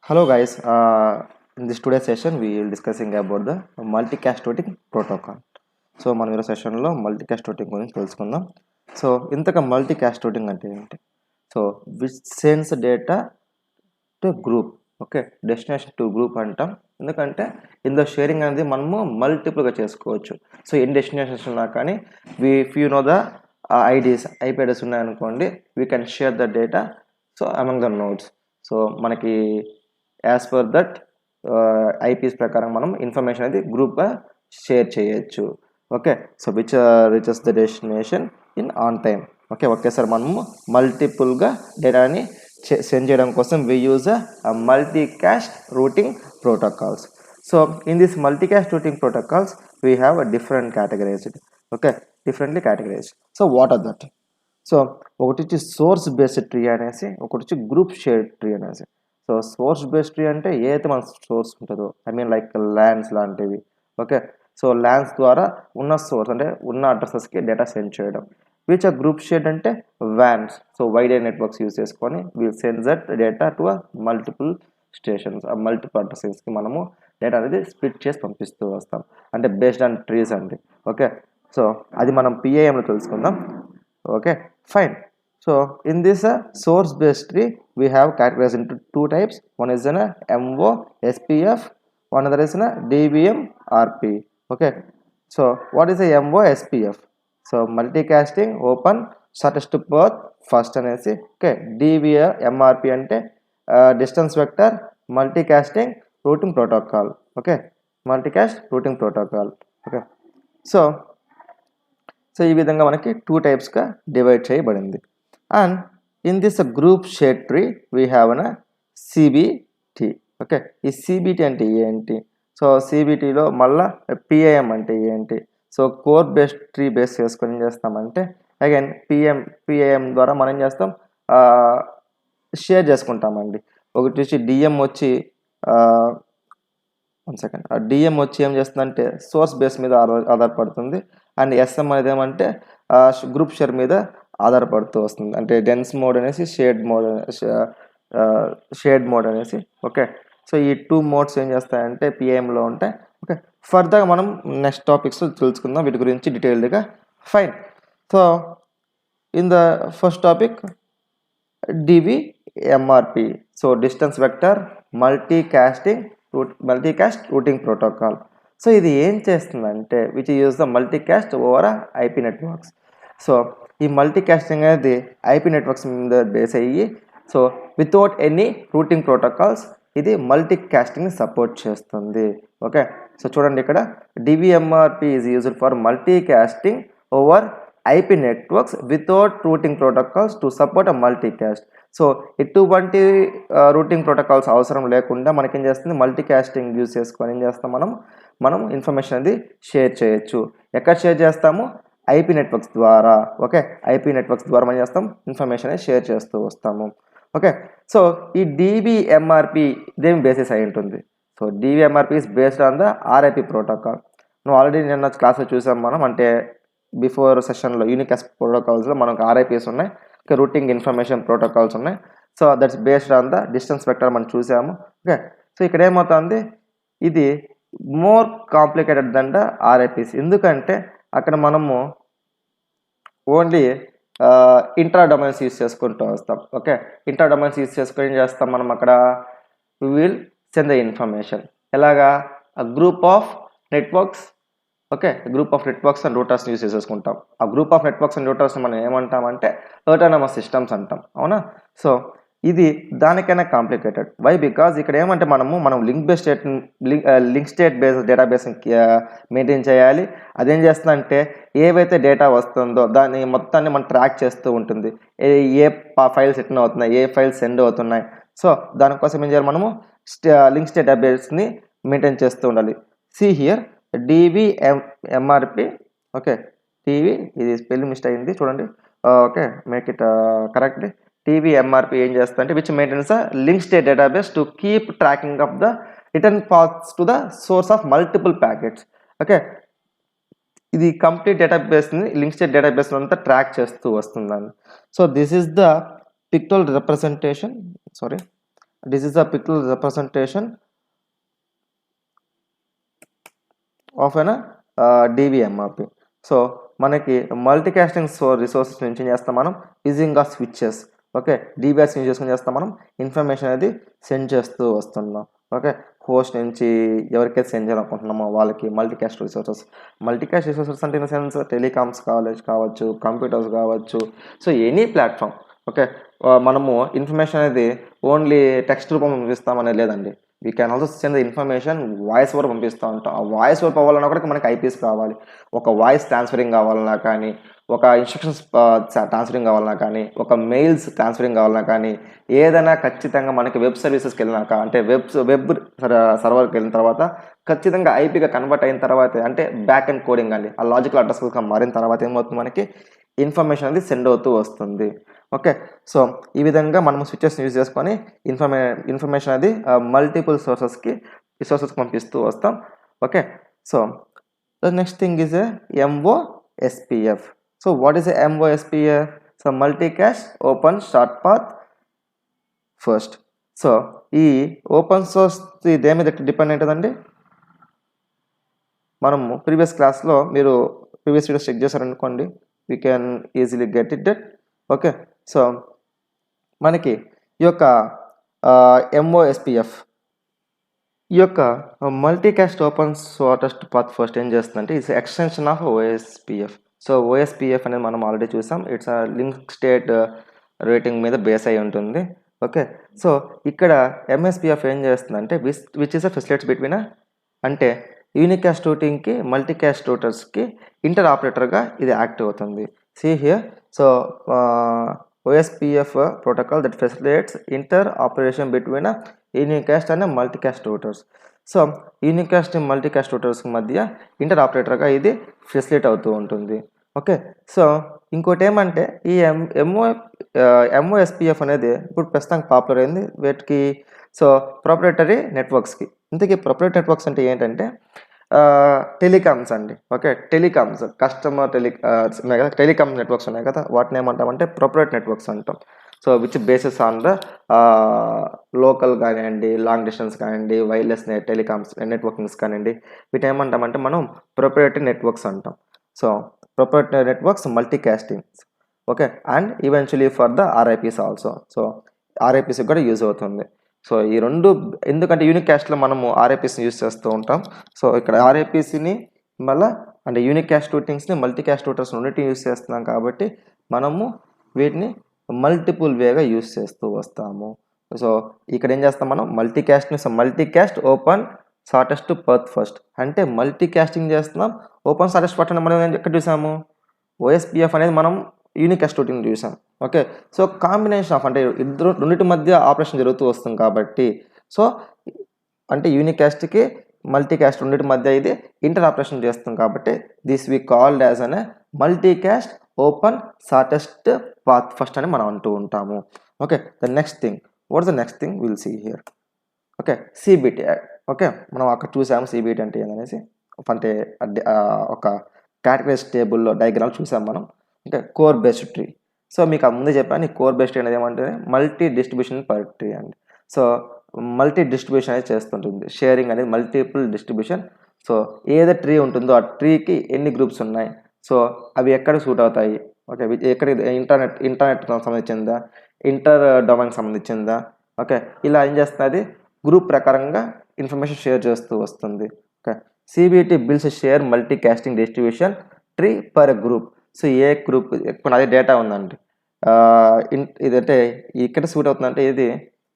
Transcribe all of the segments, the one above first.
Hello guys, in this today's session we will discussing about the multicast routing protocol. So మనం ఈరోజు సెషన్లో multicast routing గురించి తెలుసుకుందాం. So ఇంతక మల్టీకాస్ట్ రూటింగ్ అంటే ఏంటి? So which sends data to group, okay, destination to group అంటాం. ఎందుకంటే ఇందులో షేరింగ్ అనేది మనము మల్టిపుల్గా చేసుకోవచ్చు. సో ఎన్ని డెస్టినేషన్స్ ఉన్నా కానీ if you know the IDs IP address ఉన్నాయనుకోండి, we can share the data so among the nodes. So మనకి యాజ్ పర్ దట్ ఐపీస్ ప్రకారం మనం ఇన్ఫర్మేషన్ అనేది గ్రూప్గా షేర్ చేయొచ్చు. Okay, so which reaches the destination in on time. Okay, ఒకేసారి మనము మల్టిపుల్గా డేటాని సెండ్ చేయడం కోసం we use multicast routing protocols. So in this multicast routing protocols we have a different categorized. Okay, differently categorised. So what are that? So ఒకటి వచ్చి source based tree అనేసి, ఒకటి వచ్చి గ్రూప్ షేర్ ట్రీ అనేసి. So source based tree అంటే ఏదైతే మన source ఉంటుందో, ఐ మీన్ లైక్ ల్యాండ్స్ లాంటివి. ఓకే, సో ల్యాండ్స్ ద్వారా ఉన్న సోర్స్ అంటే ఉన్న అడ్రసెస్కి డేటా సెండ్ చేయడం. విచ్ ఆ గ్రూప్ షేర్డ్ అంటే WANs. So wide networks use చేసుకొని will send that data to multiple stations, ఆ మల్టిపుల్ అడ్రసెస్కి మనము డేటా అనేది స్ప్లిట్ చేసి పంపిస్తూ వస్తాం. అంటే బేస్డ్ ఆన్ ట్రీస్ అండి. ఓకే, సో అది మనం పిఐఎంలో తెలుసుకుందాం. Okay, fine. So in this source based tree we have categorized into two types. One is MO SPF, one other is DVM RP. Okay, so what is a MO SPF? So multicasting open shortest path first అనేసి. Okay, DVM MRP అంటే distance vector multicasting routing protocol. Okay, multicast routing protocol. Okay, so ఈ విధంగా మనకి two టైప్స్గా divide చేయబడింది. And in this group share tree we have an CBT. Okay, ఈ CBT అంటే ఏంటి? So సిబిటిలో మళ్ళీ పిఐఎం అంటే ఏంటి? So core based tree base చేసుకొని ఏం చేస్తామంటే అగైన్ పిఐఎం ద్వారా మనం ఏం చేస్తాం, షేర్ చేసుకుంటామండి. ఒకటి వచ్చి డిఎం వచ్చి డిఎం వచ్చి ఏం చేస్తుందంటే సోర్స్ బేస్ మీద ఆధారపడుతుంది. అండ్ ఎస్ఎం అనేది ఏమంటే గ్రూప్ షేర్ మీద ఆధారపడుతూ వస్తుంది. అంటే డెన్స్ మోడ్ అనేసి షేడ్ మోడ్ అనేసి. ఓకే, సో ఈ టూ మోడ్స్ ఏం చేస్తాయంటే పిఐఎంలో ఉంటాయి. ఓకే, ఫర్దర్గా మనం నెక్స్ట్ టాపిక్స్ తెలుసుకుందాం వీటి గురించి డీటెయిల్డ్గా. Fine. So in the first topic DVMRP. So distance vector multicast routing protocol. So ఇది ఏం చేస్తుందంటే which use the multicast over IP networks. So ఈ మల్టీకాస్టింగ్ అనేది ఐపీ నెట్వర్క్స్ మీద బేస్ అయ్యి, so without any routing protocols ఇది మల్టీకాస్టింగ్ని support చేస్తుంది. ఓకే, సో చూడండి ఇక్కడ DVMRP is used for multicasting over IP networks without routing protocols to support a multicast. So ఎటువంటి రూటింగ్ ప్రోటోకాల్స్ అవసరం లేకుండా మనకేం చేస్తుంది, మల్టీకాస్టింగ్ యూజ్ చేసుకొని ఏం చేస్తాం, మనం ఇన్ఫర్మేషన్ అనేది షేర్ చేయొచ్చు. ఎక్కడ షేర్ చేస్తాము? ఐపీ నెట్వర్క్స్ ద్వారా. ఓకే, ఐపీ నెట్వర్క్స్ ద్వారా మనం చేస్తాం ఇన్ఫర్మేషన్ అనేది షేర్ చేస్తూ వస్తాము. ఓకే, సో ఈ డివిఎంఆర్పి దేని బేసిస్ అయి ఉంటుంది? So DVMRP is based on the RIP protocol. నువ్వు ఆల్రెడీ నిన్న క్లాస్లో చూసాం మనం. అంటే బిఫోర్ సెషన్లో యూనికాస్ట్ ప్రోటోకాల్స్లో మనకు ఆర్ఐపిఎస్ ఉన్నాయి, రూటింగ్ ఇన్ఫర్మేషన్ ప్రోటోకాల్స్ ఉన్నాయి. So that's based on the distance vector మనం చూసాము. ఓకే, సో ఇక్కడ ఏమవుతుంది, ఇది మోర్ కాంప్లికేటెడ్ దెన్ ద ఆర్ఐపిస్. ఎందుకంటే అక్కడ మనము ఓన్లీ ఇంట్రా డొమైన్స్ యూజ్ చేసుకుంటూ వస్తాం. ఓకే, ఇంట్రా డొమైన్స్ యూజ్ చేసుకొని ఏం చేస్తాం మనం అక్కడ, we will send the information. ఎలాగా? Group of networks. Okay, group of networks and రూటర్స్ని యూజ్ చేసుకుంటాం. ఆ గ్రూప్ ఆఫ్ నెట్వర్క్స్ అండ్ రూటర్స్ని మనం ఏమంటామంటే ఆటోనమస్ సిస్టమ్స్ అంటాం. అవునా? సో ఇది దానికైనా కాంప్లికేటెడ్. వై? బికాజ్ ఇక్కడ ఏమంటే మనం link state based database maintain చేయాలి. అదేం చేస్తుందంటే ఏవైతే డేటా వస్తుందో దాన్ని మొత్తాన్ని మనం ట్రాక్ చేస్తూ ఉంటుంది. ఏ ఫైల్స్ రిటర్న్ అవుతున్నాయి, ఏ ఫైల్స్ సెండ్ అవుతున్నాయి. సో దానికోసం ఏం చేయాలి, మనము లింక్ స్టేట్ డేటాబేస్ని మెయింటైన్ చేస్తూ ఉండాలి. See here DVMRP. ఓకే, ఇది స్పెల్లింగ్ మిస్టేక్ అయింది చూడండి. Okay, make it correctly. DVMRP ఏం చేస్తా అంటే which maintains link state database to keep tracking of the return paths to the source of multiple packets. Okay, ఇది complete డేటాబేస్ని link state database అంతా track చేస్తూ వస్తుందని. So this is the pictorial representation. This is the pictorial representation of an DVMRP. So మనకి multicasting resources నుంచి ఏం చేస్తాం మనం యూజింగ్ ఆ స్విచ్చెస్. ఓకే, డిబిఎస్ యూజ్ చేసుకుని చేస్తాం మనం ఇన్ఫర్మేషన్ అనేది సెండ్ చేస్తూ వస్తున్నాం. ఓకే, హోస్ట్ నుంచి ఎవరికైతే సెండ్ చేయాలనుకుంటున్నామో వాళ్ళకి మల్టీకాస్ట్ రిసోర్సెస్. మల్టీకాస్ట్ రిసోర్సెస్ అంటే ఇన్ ద సెన్స్ టెలికామ్స్ కావచ్చు, కంప్యూటర్స్ కావచ్చు, సో ఎనీ ప్లాట్ఫామ్. ఓకే, మనము ఇన్ఫర్మేషన్ అనేది ఓన్లీ టెక్స్ట్ రూపంలో పంపిస్తామనేది లేదండి. We can also send the information voice over పంపిస్తూ ఉంటాం. ఆ వాయిస్ ఓవర్ అవ్వాలన్నా కూడా మనకి ఐపీస్ కావాలి. ఒక వాయిస్ ట్రాన్స్ఫరింగ్ కావాలన్నా కానీ, ఒక ఇన్స్ట్రక్షన్స్ ట్రాన్స్ఫరింగ్ కావాలన్నా కానీ, ఒక మెయిల్స్ ట్రాన్స్ఫరింగ్ కావాలన్నా కానీ, ఏదైనా ఖచ్చితంగా మనకి వెబ్ సర్వీసెస్కి వెళ్ళినాక అంటే వెబ్ సర్వర్కి వెళ్ళిన తర్వాత ఖచ్చితంగా ఐపీగా కన్వర్ట్ అయిన తర్వాత అంటే బ్యాక్ అండ్ కోడింగ్ అండి, ఆ లాజికల్ అడ్రస్గా మారిన తర్వాత ఏమవుతుంది మనకి ఇన్ఫర్మేషన్ అనేది సెండ్ అవుతూ వస్తుంది. ఓకే, సో ఈ విధంగా మనము స్విచెస్ యూజ్ చేసుకొని ఇన్ఫర్మేషన్ అది మల్టిపుల్ రిసోర్సెస్కి పంపిస్తూ వస్తాం. Okay, so the next thing is MOSPF. So what is MOSPF? So multicast open short path first. So ఈ ఓపెన్ సోర్స్ దేని మీద డిపెండ్ అవుతుందండి? మనము ప్రీవియస్ క్లాస్లో మీరు ప్రీవియస్ వీడియోస్ చెక్ చేశారనుకోండి, we can easily get it that. Okay, so మనకి ఈ యొక్క MOSPF ఈ యొక్క multicast open shortest path first ఏం చేస్తుందంటే it's extension of OSPF. So OSPF అనేది మనం ఆల్రెడీ చూసాం. ఇట్స్ లింక్ స్టేట్ రేటింగ్ మీద బేస్ అయి ఉంటుంది. ఓకే, సో ఇక్కడ MSPF ఏం చేస్తుందంటే which is a facilities between అంటే యూనికాస్ట్ రూటింగ్కి మల్టీకాస్ట్ రూటర్స్కి ఇంటర్ ఆపరేటర్గా ఇది యాక్ట్ అవుతుంది. See here. So OSPF protocol that facilitates interoperation between unicast and multicast routers. So unicast multicast Reuters మధ్య ఇంటర్ ఆపరేటర్గా ఇది ఫెసిలిటేట్ అవుతూ ఉంటుంది. ఓకే, సో ఇంకోటి ఏమంటే ఈ MOSPF అనేది ఇప్పుడు ప్రస్తుతం పాపులర్ అయింది వీటికి. సో ప్రొప్రైటరీ నెట్వర్క్స్కి. ఇంతకీ ప్రొప్రైటరీ నెట్వర్క్స్ అంటే ఏంటంటే టెలికామ్స్ అండి. ఓకే, టెలికామ్స్ కస్టమర్ ఉన్నాయి కదా, టెలికామ్ నెట్వర్క్స్ ఉన్నాయి కదా, వాటిని ఏమంటామంటే ప్రొప్రైటరీ నెట్వర్క్స్ అంటాం. So which basis on the local కానివ్వండి, లాంగ్ డిస్టెన్స్ కానివ్వండి, వైర్లెస్ టెలికామ్స్ నెట్వర్కింగ్స్ కానివ్వండి, వీటి ఏమంటామంటే మనం ప్రొప్రైటరీ నెట్వర్క్స్ అంటాం. So proprietary networks multicastings. Okay, and eventually for the RIPs also. So RIPs కూడా యూజ్ అవుతుంది. సో ఈ రెండు ఎందుకంటే యూనికాస్ట్లో మనము RIPస్ని యూజ్ చేస్తూ ఉంటాం. సో ఇక్కడ RIPస్ని మళ్ళీ అంటే యూనికాస్ట్ రూటింగ్స్ని మల్టీకాస్ట్ రూటర్స్ రెండింటిని యూజ్ చేస్తున్నాం కాబట్టి మనము వీటిని మల్టిపుల్ వేగా యూజ్ చేస్తూ వస్తాము. సో ఇక్కడ ఏం చేస్తాం మనం multicast open shortest path first అంటే మల్టీకాస్టింగ్ చేస్తున్నాం. ఓపెన్ షార్టెస్ట్ పాత్ అంటే మనం ఎక్కడ చూసాము? OSPF అనేది మనం యూనికాస్ట్ రూటింగ్ చూసాం. ఓకే, సో కాంబినేషన్ ఆఫ్ అంటే రెండింటి మధ్య ఆపరేషన్ జరుగుతూ వస్తుంది కాబట్టి సో అంటే యూనికాస్ట్కి మల్టీకాస్ట్ రెండింటి మధ్య ఇది ఇంటర్ ఆపరేషన్ చేస్తుంది కాబట్టి this we called as an multicast open shortest path first అని మనం అంటూ ఉంటాము. Okay, the next thing what's the next thing will see here. Okay, CBT. Okay, మనం అక్కడ చూసాము CBT అంటే ఏంటనేసి. అంటే ఒక కేటగిరీస్ టేబుల్లో డయాగ్రామ్ చూసాం మనం. అంటే కోర్ బేస్డ్ ట్రీ. సో మీకు ముందే చెప్పాను ఈ కోర్ బేస్డ్ ట్రీ అనేది ఏమంటే మల్టీ డిస్ట్రిబ్యూషన్ పర్ ట్రీ అండి. సో మల్టీ డిస్ట్రిబ్యూషన్ అనేది చేస్తుంటుంది, షేరింగ్ అనేది మల్టిపుల్ డిస్ట్రిబ్యూషన్. సో ఏదో ట్రీ ఉంటుందో ఆ ట్రీకి ఎన్ని గ్రూప్స్ ఉన్నాయి, సో అవి ఎక్కడ సూట్ అవుతాయి, ఓకే ఎక్కడ ఇంటర్నెట్ సంబంధించిందా, ఇంటర్ డొమైన్కి సంబంధించిందా, ఓకే ఇలా ఏం చేస్తుంది గ్రూప్ ప్రకారంగా ఇన్ఫర్మేషన్ షేర్ చేస్తూ వస్తుంది. Okay, CBT builds share multicasting distribution tree per group. So ఏ గ్రూప్ ఇప్పుడు అదే డేటా ఉందండి, ఇదంటే ఇక్కడ సూట్ అవుతుందంటే ఇది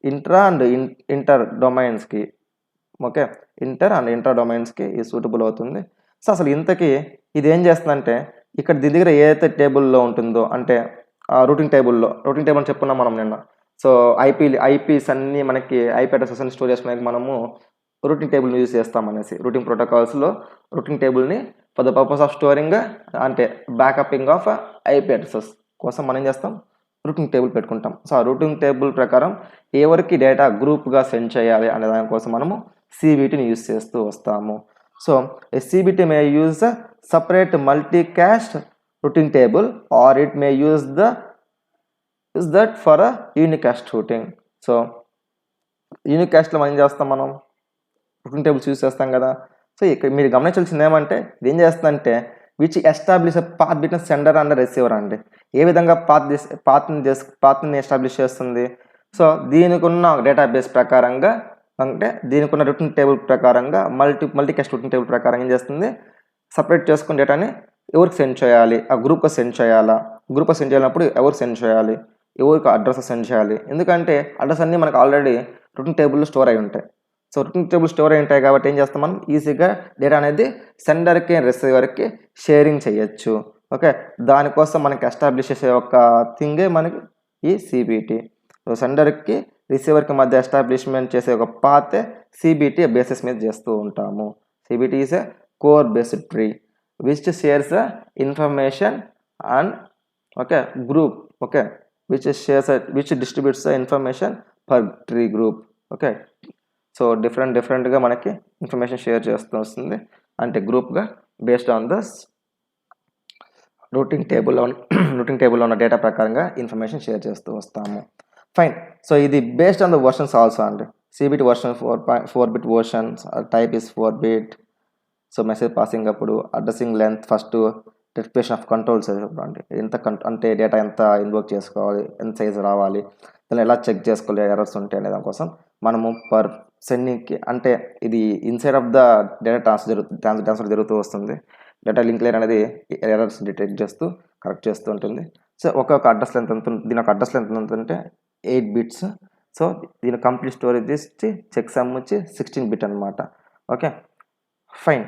ఇంట్రా అండ్ ఇంటర్ డొమైన్స్కి. ఓకే, ఇంటర్ డొమైన్స్కి ఇది సూటబుల్ అవుతుంది. సో అసలు ఇంతకీ ఇది ఏం చేస్తుందంటే ఇక్కడ దీని దగ్గర ఏదైతే టేబుల్లో ఉంటుందో అంటే రూటింగ్ టేబుల్ అని చెప్పుకున్నాం మనం నిన్న. సో ఐపీస్ అన్నీ మనకి ఐపీ అడ్రసెస్ అన్ని స్టోర్ చేసుకోవడానికి మనము రూటింగ్ టేబుల్ని యూజ్ చేస్తామనేసి రూటింగ్ ప్రోటోకాల్స్లో రూటింగ్ టేబుల్ని for the purpose of storing అంటే బ్యాకప్పింగ్ ఆఫ్ ఐపీ అడ్రసెస్ కోసం మనం ఏం చేస్తాం రూటింగ్ టేబుల్ పెట్టుకుంటాం. సో ఆ రూటింగ్ టేబుల్ ప్రకారం ఎవరికి డేటా గ్రూప్గా సెండ్ చేయాలి అనే దానికోసం మనము CBTని యూజ్ చేస్తూ వస్తాము. So CBT may use separate multicast routing table or it may use that for a unicast routing. So యూనిక్ క్యాస్ట్లో మనం ఏం చేస్తాం, మనం రొటీన్ టేబుల్స్ యూజ్ చేస్తాం కదా. సో ఇక్కడ మీరు గమనించాల్సింది ఏమంటే ఇది ఏం చేస్తుందంటే which establish path between sender and receiver అండి. ఏ విధంగా పాత్ని ఎస్టాబ్లిష్ చేస్తుంది. సో దీనికి ఉన్న డేటాబేస్ ప్రకారంగా అంటే దీనికి ఉన్న రొటీన్ టేబుల్ ప్రకారంగా మల్టీ క్యాస్ట్ రొటీన్ టేబుల్ ప్రకారం ఏం చేస్తుంది, సపరేట్ చేసుకున్న డేటాని ఎవరికి సెండ్ చేయాలి, ఆ గ్రూప్కి సెండ్ చేయాలా, గ్రూప్కి సెండ్ చేయాలన్నప్పుడు ఎవరికి సెండ్ చేయాలి, ఎవరికి అడ్రస్ సెండ్ చేయాలి. ఎందుకంటే అడ్రస్ అన్నీ మనకు ఆల్రెడీ రొటీన్ టేబుల్లో స్టోర్ అయి ఉంటాయి. సో రొటీన్ టేబుల్ స్టోర్ అయి ఉంటాయి కాబట్టి ఏం చేస్తాం, మనం ఈజీగా డేటా అనేది సెండర్కి రిసీవర్కి షేరింగ్ చేయొచ్చు. ఓకే, దానికోసం మనకి ఎస్టాబ్లిష్ చేసే ఒక థింగే మనకి ఈ సిబిటి. సో సెండర్కి రిసీవర్కి మధ్య ఎస్టాబ్లిష్మెంట్ చేసే ఒక పాతే సిబిటి బేసిస్ మీద చేస్తూ ఉంటాము. CBT is a core based tree which shares the information and okay group, okay which distributes the information per tree group. Okay, so డిఫరెంట్గా మనకి ఇన్ఫర్మేషన్ షేర్ చేస్తూ వస్తుంది అంటే గ్రూప్గా బేస్డ్ ఆన్ ద రొటీన్ టేబుల్లో ఉన్న డేటా ప్రకారంగా ఇన్ఫర్మేషన్ షేర్ చేస్తూ వస్తాము. ఫైన్. సో ఇది based on the versions also అండి. CBT version 4-bit versions, type is 4-bit. So message passing అప్పుడు addressing length first destination of controls అండి. అంటే డేటా ఎంత ఇన్వోక్ చేసుకోవాలి, ఎంత సైజ్ రావాలి, దాన్ని ఎలా చెక్ చేసుకోవాలి, ఎర్రర్స్ ఉంటాయి అనే దానికోసం మనము పర్ సెండింగ్కి అంటే ఇది inside of the data transfer జరుగుతూ వస్తుంది. డేటా లింక్ లేయర్ అనేది ఎర్రర్స్ డిటెక్ట్ చేస్తూ కరెక్ట్ చేస్తూ ఉంటుంది. సో ఒక్కొక్క అడ్రస్ లెంత్ ఎంత, దీని ఒక అడ్రస్ లెంత్ ఎంత అంటే 8 bits. సో దీని కంప్లీట్ స్టోరేజ్ ఇచ్చి చెక్ సమ్ వచ్చి 16-bit అనమాట. Okay fine.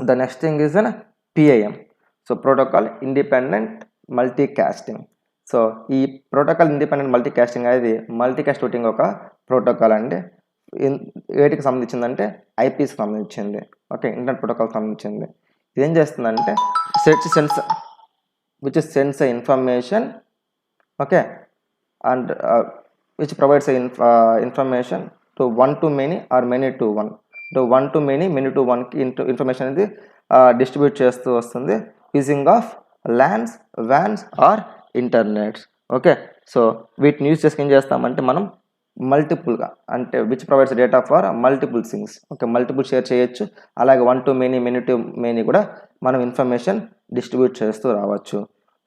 The next thing is an PIM. So protocol independent multicasting. So ఈ ప్రోటోకాల్ ఇండిపెండెంట్ మల్టీకాస్టింగ్ అనేది మల్టీకాస్ట్ రూటింగ్ ఒక ప్రోటోకాల్ అండి. వేటికి సంబంధించిందంటే ఐపీస్కి సంబంధించింది. ఓకే, ఇంటర్నెట్ ప్రోటోకాల్కి సంబంధించింది. ఇది ఏం చేస్తుందంటే which sends information, okay, and which provides information to 1 to many or many to 1. To 1 to many, many to 1కి ఇన్ఫర్మేషన్ అనేది డిస్ట్రిబ్యూట్ చేస్తూ వస్తుంది using of LANs, WANs or internets. Okay, so వీటిని use చేసుకుని ఏం చేస్తామంటే మనం మల్టిపుల్గా అంటే which provides data for multiple things. Okay, multiple share చేయొచ్చు. అలాగే 1 to many, many to many కూడా మనం ఇన్ఫర్మేషన్ డిస్ట్రిబ్యూట్ చేస్తూ రావచ్చు.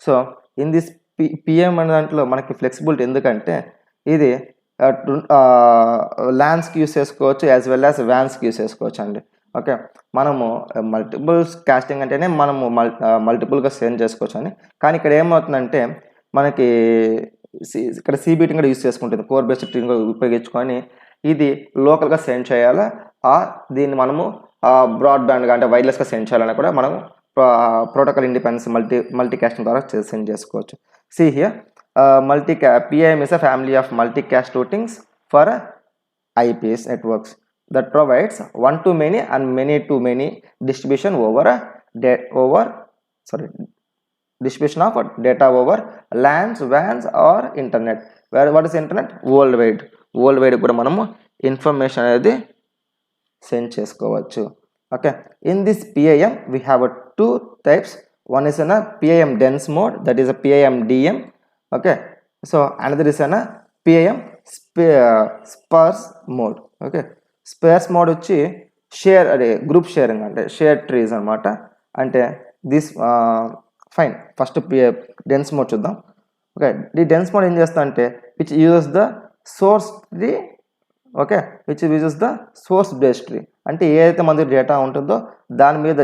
సో ఇన్ దిస్ పిఎం అనే దాంట్లో మనకి ఫ్లెక్సిబిలిటీ ఎందుకంటే ఇది ల్యాన్స్కి యూస్ చేసుకోవచ్చు యాజ్ వెల్ యాజ్ వ్యాన్స్కి యూస్ చేసుకోవచ్చు అండి. ఓకే, మనము మల్టిపుల్ కాస్టింగ్ అంటేనే మనము మల్టిపుల్గా సెండ్ చేసుకోవచ్చు అని. కానీ ఇక్కడ ఏమవుతుందంటే మనకి ఇక్కడ సిబిటి కూడా యూస్ చేసుకుంటుంది, కోర్ బేస్డ్ ట్రీ ఉపయోగించుకొని ఇది లోకల్గా సెండ్ చేయాలా, దీన్ని మనము బ్రాడ్బ్యాండ్గా అంటే వైర్లెస్గా సెండ్ చేయాలని కూడా మనం ప్రోటోకాల్ ఇండిపెండెన్స్ మల్టీకాస్టింగ్ ద్వారా సెండ్ చేసుకోవచ్చు. See here, PIM is a family of multicast routings for IPS networks that provides 1 to many and many to many distribution distribution of data over LANs, WANs or internet. What is internet? Worldwide కూడా మనము information అనేది send చేసుకోవచ్చు. Okay, in this PIM we have 2 types. One is in a PIM dense mode, that is a PIM DM. Okay, so another is in a PIM sparse mode. Okay, sparse mode వచ్చి share అదే group sharing అంటే share trees అనమాట. అంటే this fine. First dense mode చూద్దాం. Okay, ఈ dense mode ఏం చేస్తా అంటే which uses the source tree. Okay, which uses the source based tree. అంటే ఏదైతే మన డేటా ఉంటుందో దాని మీద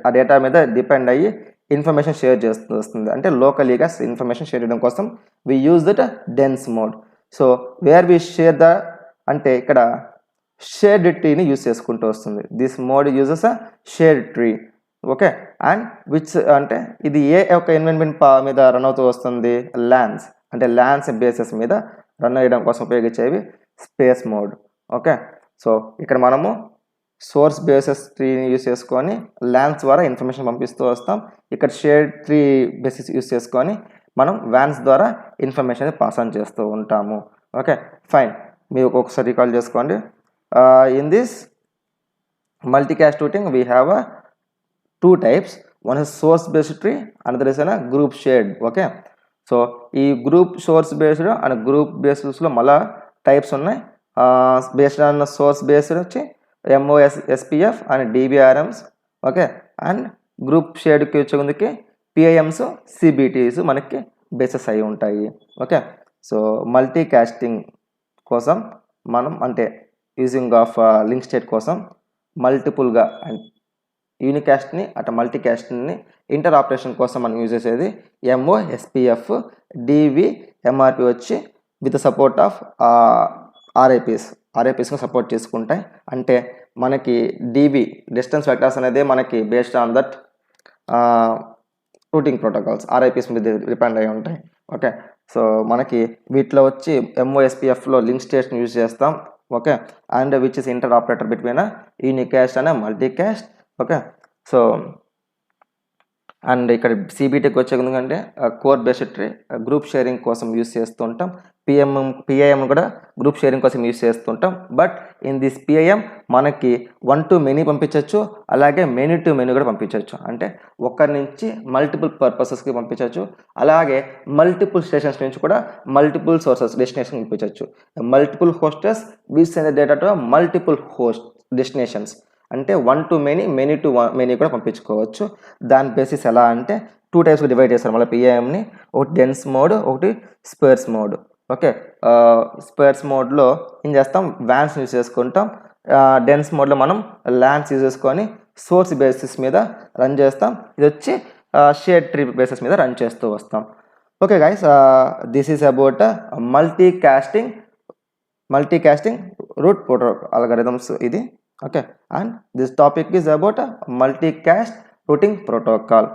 ఆ డేటా మీద డిపెండ్ అయ్యి ఇన్ఫర్మేషన్ షేర్ చేస్తూ వస్తుంది. అంటే లోకలీగా ఇన్ఫర్మేషన్ షేర్ చేయడం కోసం we use that dense mode. So where we share the అంటే ఇక్కడ షేర్డ్ ట్రీని యూజ్ చేసుకుంటూ వస్తుంది. This mode uses a shared tree. Okay, and which అంటే ఇది ఏ ఒక ఎన్విరాన్మెంట్ మీద రన్ అవుతూ వస్తుంది, ల్యాన్స్ అంటే ల్యాన్స్ బేసెస్ మీద రన్ అయ్యడం కోసం ఉపయోగించేవి స్పేస్ మోడ్. ఓకే, సో ఇక్కడ మనము సోర్స్ బేసెస్ ట్రీని యూస్ చేసుకొని ల్యాన్స్ ద్వారా ఇన్ఫర్మేషన్ పంపిస్తూ వస్తాం. ఇక్కడ షేర్ ట్రీ బేసిస్ యూస్ చేసుకొని మనం వ్యాన్స్ ద్వారా ఇన్ఫర్మేషన్ పాస్ ఆన్ చేస్తూ ఉంటాము. ఓకే ఫైన్, మీరు ఒకసారి రికాల్ చేసుకోండి. In this multicast routing we have 2 types. One is source based tree, another is a group shared. Okay, so ఈ group source based and group బేస్డ్లో మళ్ళా types ఉన్నాయి. Based on source based వచ్చి MOS SPF and DBRMs okay and group షేర్డ్కి వచ్చేందుకు PIMs CBTs మనకి bases అయి ఉంటాయి ఓకే. సో మల్టీ కాస్టింగ్ కోసం మనం అంటే యూజింగ్ ఆఫ్ లింక్ స్టేట్ కోసం మల్టిపుల్గా అండ్ యూనికాస్ట్ని అటు మల్టీ కాస్ట్ని ఇంటర్ ఆపరేషన్ కోసం మనం యూజ్ చేసేది ఎంఓ ఎస్పిఎఫ్ డివి ఎంఆర్పి వచ్చి విత్ సపోర్ట్ ఆఫ్ ఆర్ఐపిస్ని సపోర్ట్ చేసుకుంటాయి. అంటే మనకి డివి డిస్టెన్స్ వెక్టర్స్ అనేది మనకి based on that routing protocols RIPs మీద డిపెండ్ అయి ఉంటాయి ఓకే. సో మనకి వీటిలో వచ్చి ఎంఓఎస్పిఎఫ్లో లింక్ స్టేట్ని యూజ్ చేస్తాం okay and which is inter operator between unicast and multicast okay. So and ఇక్కడ సిబిటీకి వచ్చే ఎందుకంటే core based tree group sharing కోసం యూస్ చేస్తుంటాం. పిఐఎం కూడా గ్రూప్ షేరింగ్ కోసం యూస్ చేస్తుంటాం. బట్ ఇన్ దిస్ పిఐఎం మనకి 1 to many పంపించవచ్చు, అలాగే మెనీ టు మెనీ కూడా పంపించవచ్చు. అంటే ఒకరి నుంచి మల్టిపుల్ పర్పసెస్కి పంపించవచ్చు, అలాగే మల్టిపుల్ స్టేషన్స్ నుంచి కూడా మల్టిపుల్ సోర్సెస్ డెస్టినేషన్ పంపించవచ్చు. Multiple hostess will send the data to multiple host destinations. అంటే 1 to many, many to many కూడా పంపించుకోవచ్చు. దాని బేసిస్ ఎలా అంటే 2 typesగా డివైడ్ చేస్తారు మళ్ళీ పిఐఎంని. ఒకటి డెన్స్ మోడ్, ఒకటి స్పేర్స్ మోడ్ ఓకే. స్పేర్స్ మోడ్లో ఏం చేస్తాం, వ్యాన్స్ యూజ్ చేసుకుంటాం. డెన్స్ మోడ్లో మనం ల్యాన్స్ యూజ్ చేసుకొని సోర్స్ బేసిస్ మీద రన్ చేస్తాం. ఇది వచ్చి షేర్ ట్రీ బేసిస్ మీద రన్ చేస్తూ వస్తాం. Okay guys, this is about multicasting route protocol algorithms ఇది okay. And this topic is about multicast routing protocol.